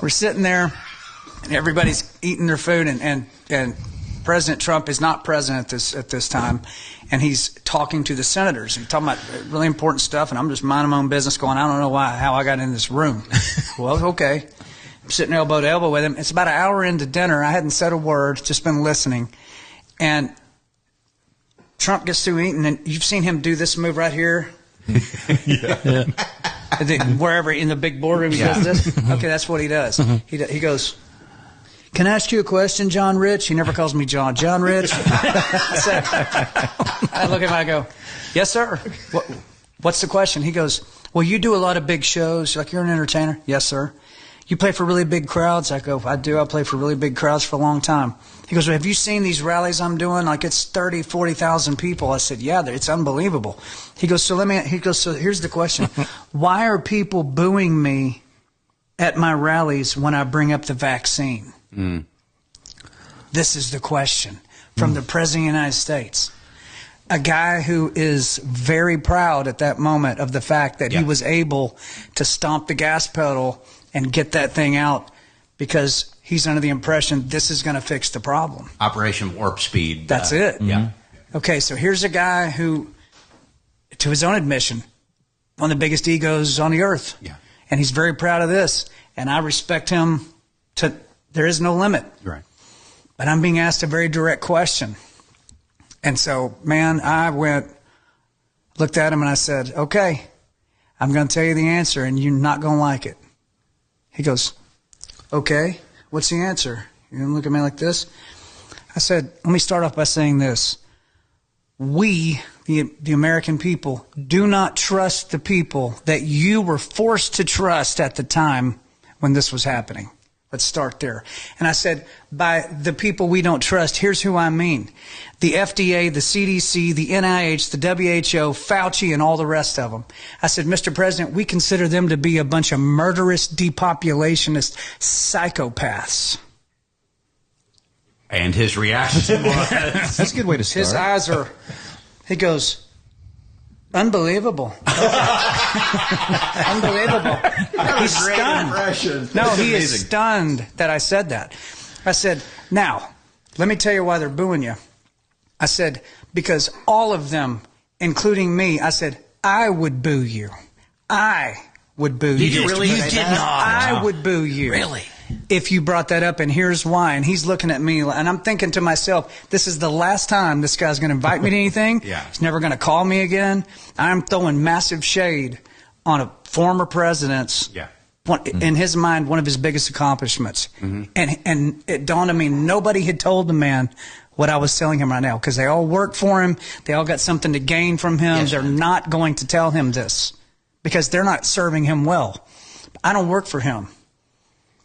we're sitting there, and everybody's eating their food, and President Trump is not president at this time, and he's talking to the senators and talking about really important stuff, and I'm just minding my own business going, I don't know how I got in this room. Well, okay. I'm sitting elbow to elbow with him. It's about an hour into dinner. I hadn't said a word, just been listening. And Trump gets through eating, and you've seen him do this move right here. Yeah. Wherever in the big boardroom he does this. Okay, that's what he does. He goes, can I ask you a question, John Rich? He never calls me John. John Rich? I look at him, I go, yes, sir. What's the question? He goes, well, you do a lot of big shows. Like, you're an entertainer? Yes, sir. You play for really big crowds? I go, I do. I play for really big crowds for a long time. He goes, well, have you seen these rallies I'm doing? Like, it's 30, 40,000 people. I said, yeah, it's unbelievable. He goes, so here's the question. Why are people booing me at my rallies when I bring up the vaccine? Mm. This is the question from the President of the United States. A guy who is very proud at that moment of the fact that he was able to stomp the gas pedal and get that thing out because he's under the impression this is going to fix the problem. Operation Warp Speed. That's it. Yeah. Okay, so here's a guy who, to his own admission, one of the biggest egos on the earth. Yeah. And he's very proud of this. And I respect him to, there is no limit. Right. But I'm being asked a very direct question. And so, man, I looked at him and I said, okay, I'm going to tell you the answer and you're not going to like it. He goes, okay, what's the answer? You're going to look at me like this? I said, let me start off by saying this. We, the American people, do not trust the people that you were forced to trust at the time when this was happening. Let's start there. And I said, by the people we don't trust, here's who I mean. The FDA, the CDC, the NIH, the WHO, Fauci, and all the rest of them. I said, Mr. President, we consider them to be a bunch of murderous, depopulationist psychopaths. And his reaction was... That's a good way to start. His eyes are... He goes... Unbelievable. Unbelievable. He's stunned. No, he is stunned that I said that. I said, now, let me tell you why they're booing you. I said, because all of them, including me, I said, I would boo you. I would boo you. You did not. I would boo you. Really? If you brought that up, and here's why. And he's looking at me, and I'm thinking to myself, this is the last time this guy's going to invite me to anything. Yeah. He's never going to call me again. I'm throwing massive shade on a former president's, in his mind, one of his biggest accomplishments. Mm-hmm. And it dawned on me, nobody had told the man what I was telling him right now, because they all work for him. They all got something to gain from him. Yes, they're not going to tell him this because they're not serving him well. I don't work for him.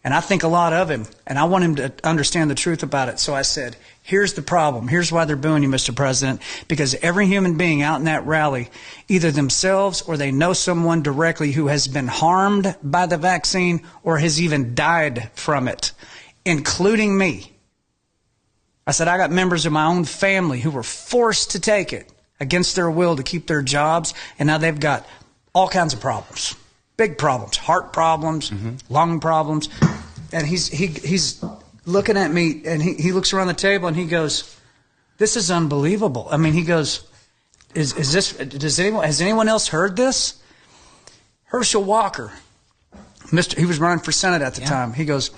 And I think a lot of him, and I want him to understand the truth about it. So I said, here's the problem. Here's why they're booing you, Mr. President. Because every human being out in that rally, either themselves or they know someone directly who has been harmed by the vaccine or has even died from it, including me. I said, I got members of my own family who were forced to take it against their will to keep their jobs, and now they've got all kinds of problems. Big problems, heart problems, lung problems. And he's looking at me, and he looks around the table, and he goes, this is unbelievable. I mean, he goes, has anyone else heard this? Herschel Walker, he was running for Senate at the time. He goes,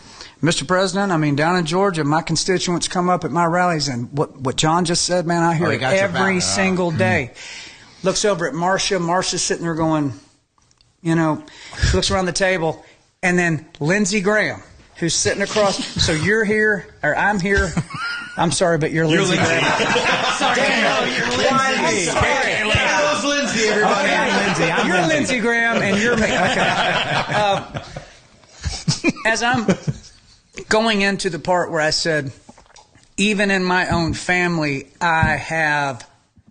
Mr. President, I mean, down in Georgia, my constituents come up at my rallies, and what John just said, man, I hear it every single day. Looks over at Marcia. Marcia's sitting there going... You know, he looks around the table, and then Lindsey Graham, who's sitting across. So you're here, or I'm here. I'm sorry, but you're Lindsey Graham. Sorry, you're Lindsey. That was Lindsey, everybody. Okay. You're Lindsey Graham, and you're me. Okay. As I'm going into the part where I said, even in my own family, I have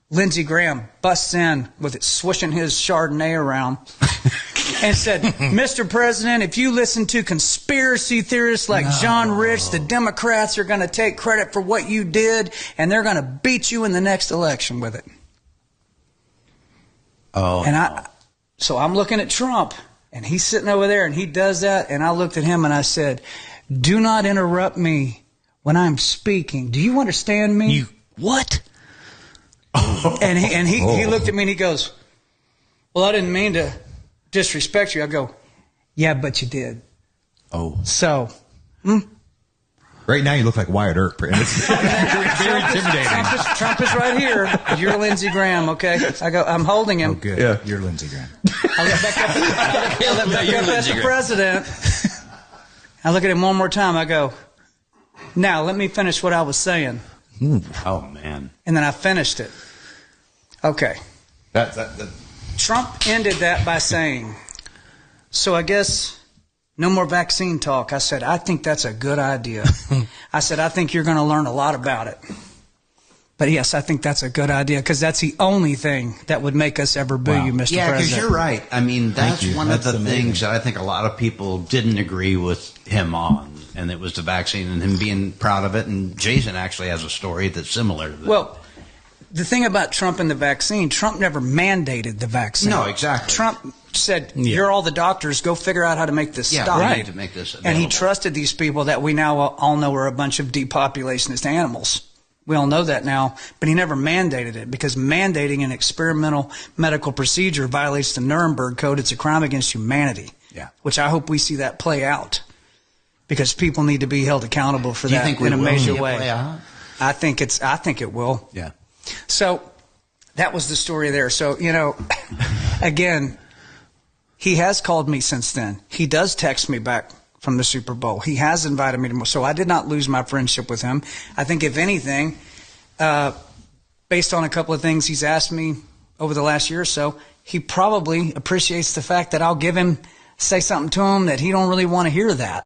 Lindsey Graham busts in with it, swishing his Chardonnay around. And said, Mr. President, if you listen to conspiracy theorists like John Rich, the Democrats are going to take credit for what you did, and they're going to beat you in the next election with it. So I'm looking at Trump, And he's sitting over there and he does that. And I looked at him and I said, do not interrupt me when I'm speaking. Do you understand me? What? And he looked at me and he goes, well, I didn't mean to disrespect you. I go, yeah, but you did. Oh. So, Right now, you look like Wyatt Earp. And it's very intimidating. Trump is right here. You're Lindsey Graham, okay? I go, I'm holding him. Oh, good. Yeah. You're Lindsey Graham. I look back up, as the president. I look at him one more time. I go, now let me finish what I was saying. Oh, man. And then I finished it. Okay. That Trump ended that by saying, so I guess no more vaccine talk. I said, I think that's a good idea. I said, I think you're going to learn a lot about it. But yes, I think that's a good idea because that's the only thing that would make us ever boo you, Mr. Yeah, because President. you're right. I mean, that's you. one of That's the amazing. things that I think a lot of people didn't agree with him on, and it was the vaccine and him being proud of it. And Jason actually has a story that's similar to that. Well, the thing about Trump and the vaccine, Trump never mandated the vaccine. No, exactly. Trump said, you're all the doctors, go figure out how to make this yeah, stop. we need to make this available. And he trusted these people that we now all know are a bunch of depopulationist animals. We all know that now, but he never mandated it because mandating an experimental medical procedure violates the Nuremberg Code. It's a crime against humanity, which I hope we see that play out because people need to be held accountable for Do you that think we in a will major see it way. play out? I think it will. Yeah. So that was the story there. So, again, he has called me since then. He does text me back from the Super Bowl. He has invited me to more. So I did not lose my friendship with him. I think, if anything, based on a couple of things he's asked me over the last year or so, he probably appreciates the fact that I'll say something to him that he don't really want to hear that.